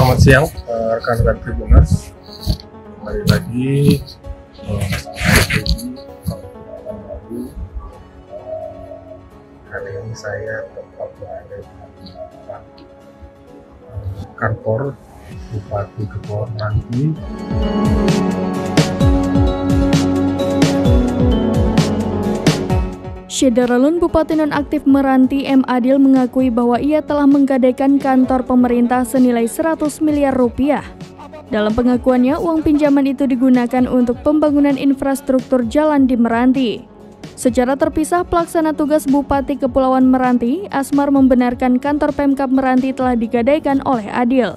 Selamat siang rekan-rekan Tribuners, kembali lagi kali ini saya tetap berada di kantor Bupati Kepulauan Meranti. Syederalun Bupati Nonaktif Meranti M. Adil mengakui bahwa ia telah menggadaikan kantor pemerintah senilai 100 miliar rupiah. Dalam pengakuannya, uang pinjaman itu digunakan untuk pembangunan infrastruktur jalan di Meranti. Secara terpisah, pelaksana tugas Bupati Kepulauan Meranti, Asmar, membenarkan kantor Pemkab Meranti telah digadaikan oleh Adil.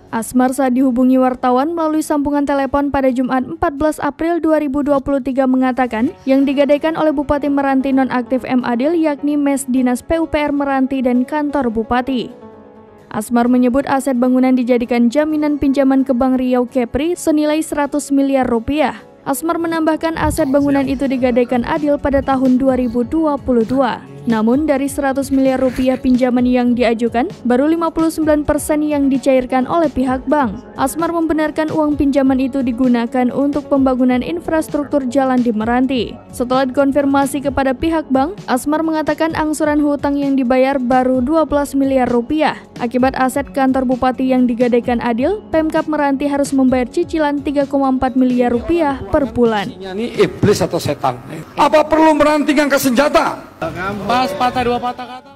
Asmar saat dihubungi wartawan melalui sambungan telepon pada Jumat 14 April 2023 mengatakan yang digadaikan oleh Bupati Meranti Nonaktif M. Adil yakni Mes Dinas PUPR Meranti dan kantor Bupati. Asmar menyebut aset bangunan dijadikan jaminan pinjaman ke Bank Riau Kepri senilai 100 miliar rupiah. Asmar menambahkan aset bangunan itu digadaikan Adil pada tahun 2022. Namun dari 100 miliar rupiah pinjaman yang diajukan, baru 59% yang dicairkan oleh pihak bank. Asmar membenarkan uang pinjaman itu digunakan untuk pembangunan infrastruktur jalan di Meranti. Setelah dikonfirmasi kepada pihak bank, Asmar mengatakan angsuran hutang yang dibayar baru 12 miliar rupiah. Akibat aset kantor Bupati yang digadaikan Adil, Pemkab Meranti harus membayar cicilan 3,4 miliar rupiah per bulan. Ini iblis atau setan? Apa perlu Meranti ngangkat senjata? Bahas patah dua patah kata.